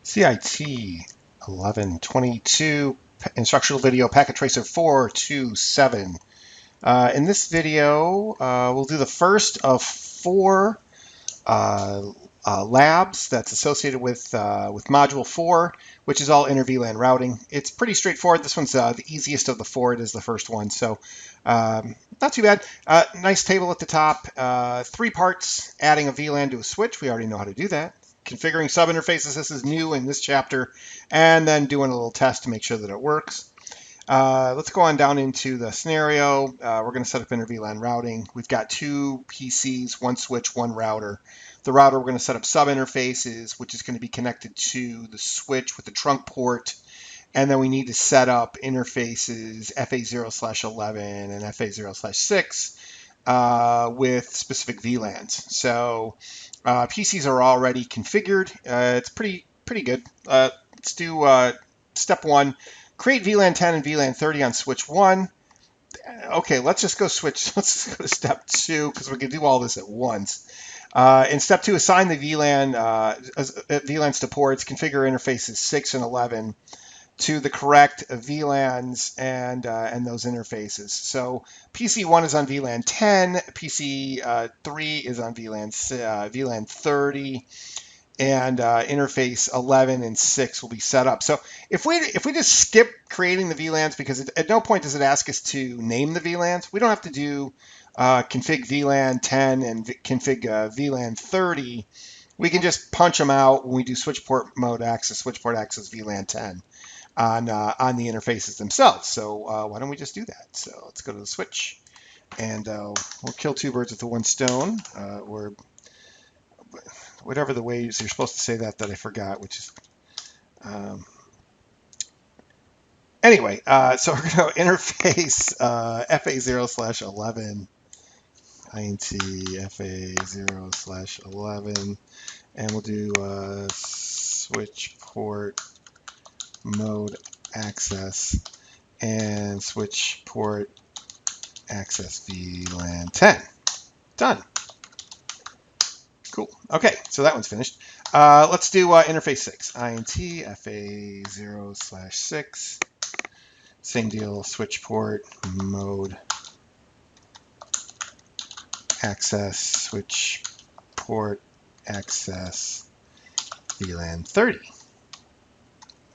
CIT 1122 instructional video packet tracer 427. In this video, we'll do the first of four labs that's associated with Module 4, which is all inter-VLAN routing. It's pretty straightforward. This one's the easiest of the four. It is the first one, so not too bad. Nice table at the top. 3 parts, adding a VLAN to a switch. We already know how to do that. Configuring sub-interfaces, this is new in this chapter, and then doing a little test to make sure that it works. Let's go on down into the scenario. We're going to set up inter-VLAN routing. We've got 2 PCs, 1 switch, 1 router. The router, we're going to set up sub-interfaces, which is going to be connected to the switch with the trunk port. And then we need to set up interfaces FA0/11 and FA0/6 with specific VLANs. So PCs are already configured. It's pretty good. Let's do step 1. Create VLAN 10 and VLAN 30 on switch 1. Okay, let's just go to step 2 because we can do all this at once. In step 2, assign the VLANs to ports, configure interfaces 6 and 11 to the correct VLANs and those interfaces. So PC 1 is on VLAN 10, PC 3 is on VLAN 30, and interface 11 and 6 will be set up. So if we just skip creating the VLANs, because at no point does it ask us to name the VLANs, we don't have to do config VLAN 10 and config VLAN 30. We can just punch them out when we do switch port mode access, switch port access VLAN 10 on the interfaces themselves. So why don't we just do that? So let's go to the switch, and we'll kill 2 birds with the 1 stone, or whatever the ways you're supposed to say that I forgot, which is anyway. So we're going to interface FA0/11 int FA0/11, and we'll do switch port mode access and switch port access VLAN 10. Done. Cool. Okay, so that one's finished. Let's do interface 6. int FA0/6. Same deal, switch port mode access, switch port access VLAN 30.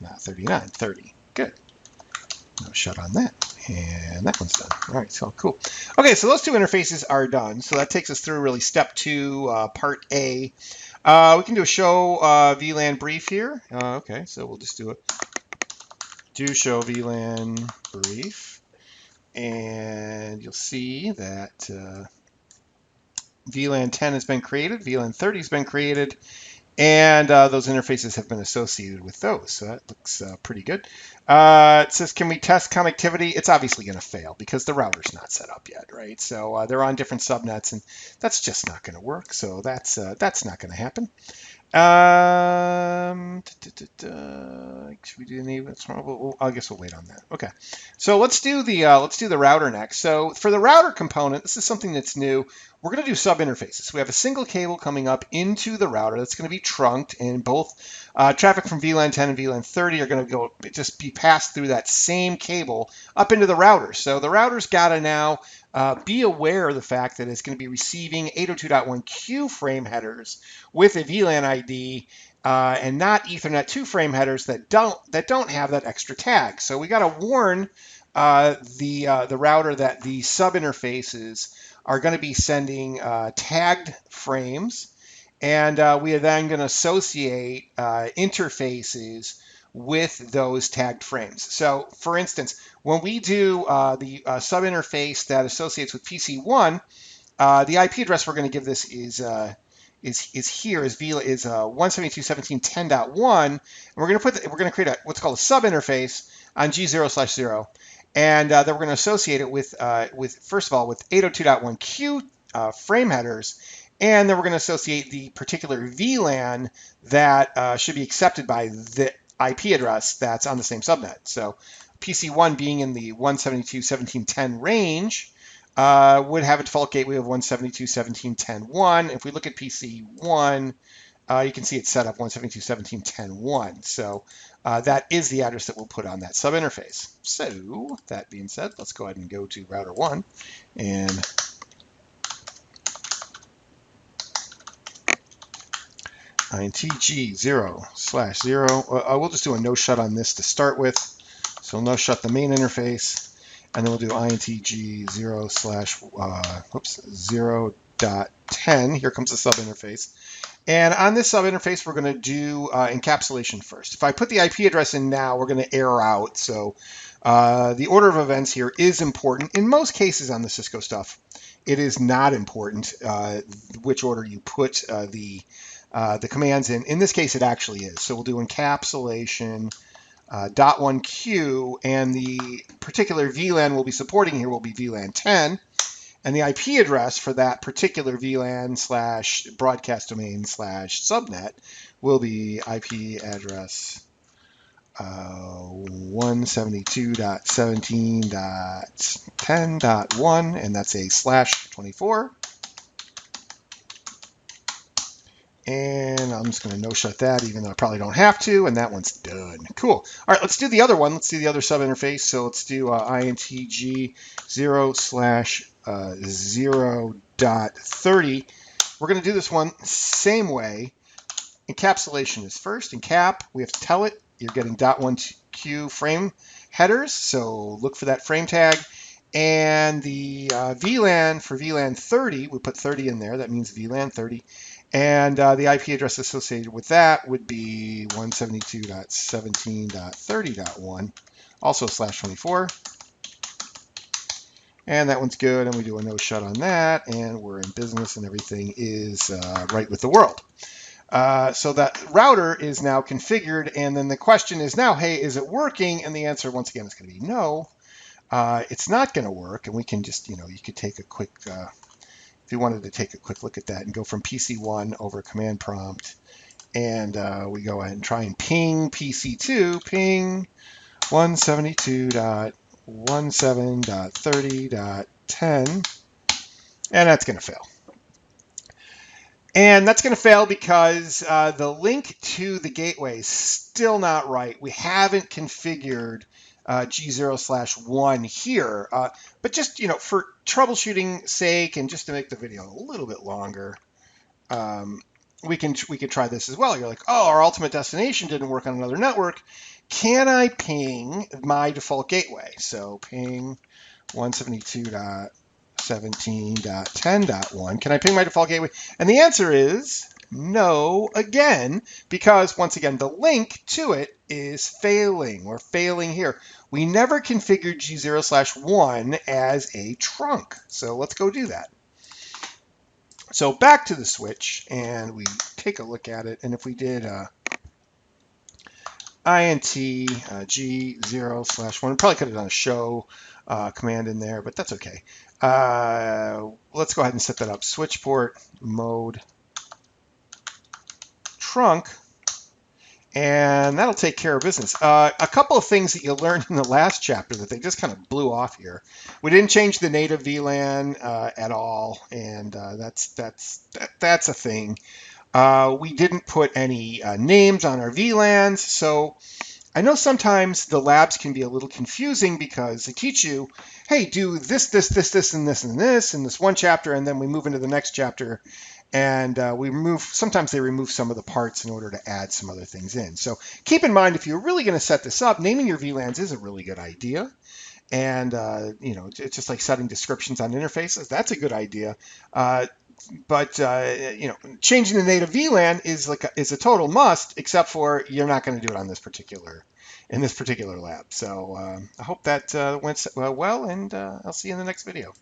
Not 39, 30. Good. No shut on that. And that one's done. All right, so cool. Okay, so those 2 interfaces are done. So that takes us through really step 2, part A. We can do a show VLAN brief here. Okay, so we'll just do it. Do show VLAN brief. And you'll see that VLAN 10 has been created, VLAN 30 has been created, and those interfaces have been associated with those. So that looks pretty good. It says, can we test connectivity? It's obviously going to fail because the router's not set up yet, right? So they're on different subnets, and that's just not going to work. So that's not going to happen. Should we do any? I guess we'll wait on that. Okay, so let's do the router next. So for the router component, this is something that's new. We're going to do sub interfaces. We have a single cable coming up into the router that's going to be trunked, and both traffic from VLAN 10 and VLAN 30 are going to just be passed through that same cable up into the router. So the router's got to now be aware of the fact that it's going to be receiving 802.1q frame headers with a VLAN ID and not Ethernet 2 frame headers that don't have that extra tag. So we got to warn the router that the sub interfaces are going to be sending tagged frames, and we are then going to associate interfaces with those tagged frames. So for instance, when we do the sub interface that associates with PC1, the IP address we're going to give this is 172.17.10.1, and we're going to create what's called a sub interface on G0/0, and then we're going to associate it with first of all with 802.1q frame headers, and then we're going to associate the particular VLAN that should be accepted by the IP address that's on the same subnet. So PC1 being in the 172.17.10 range, would have a default gateway of 172.17.10.1. If we look at PC1, you can see it's set up 172.17.10.1. So that is the address that we'll put on that sub interface. So that being said, let's go ahead and go to router 1 and intg 0/0. We'll just do a no shut on this to start with. So no shut the main interface, and then we'll do intg 0/0.10. Here comes the sub interface. And on this sub interface, we're going to do encapsulation first. If I put the IP address in now, we're going to error out. So the order of events here is important. In most cases on the Cisco stuff, it is not important which order you put the commands in. In this case, it actually is. So we'll do encapsulation .1Q, and the particular VLAN we'll be supporting here will be VLAN 10. And the IP address for that particular VLAN / broadcast domain / subnet will be IP address 172.17.10.1, and that's a /24. And I'm just going to no shut that, even though I probably don't have to, and that one's done. Cool. All right, let's do the other one. Let's do the other sub interface. So let's do intg 0/0.30. We're going to do this one same way. Encapsulation is first. Encap, we have to tell it you're getting .1Q frame headers, so look for that frame tag. And the VLAN for VLAN 30, we put 30 in there. That means VLAN 30. And the IP address associated with that would be 172.17.30.1, also /24. And that one's good, and we do a no shut on that, and we're in business, and everything is right with the world. So that router is now configured, and then the question is now, hey, is it working? And the answer, once again, is going to be no. It's not going to work, and we can just, you could take a quick, if you wanted to take a quick look at that and go from PC1 over command prompt, and we go ahead and try and ping PC2, ping 172.17.30.10, and that's going to fail. And that's going to fail because the link to the gateway is still not right. We haven't configured G0/1 here, but just for troubleshooting sake and just to make the video a little bit longer, we could try this as well. You're like, oh, our ultimate destination didn't work on another network. Can I ping my default gateway? So ping 172.17.10.1. Can I ping my default gateway? And the answer is no, again, because once again, the link to it is failing. We're failing here. We never configured G0/1 as a trunk. So let's go do that. So back to the switch, and we take a look at it. And if we did int G0/1, we probably could have done a show command in there, but that's okay. Let's go ahead and set that up. Switch port mode trunk, and that'll take care of business. A couple of things that you learned in the last chapter that they just kind of blew off here. We didn't change the native VLAN at all, and that's a thing. We didn't put any names on our VLANs, so I know sometimes the labs can be a little confusing because they teach you, hey, do this, and this, and this in this one chapter, and then we move into the next chapter, and sometimes they remove some of the parts in order to add some other things in. So keep in mind, if you're really going to set this up, naming your VLANs is a really good idea. And, it's just like setting descriptions on interfaces. That's a good idea. But changing the native VLAN is a total must, except for you're not going to do it on this particular lab. So I hope that went well, and I'll see you in the next video.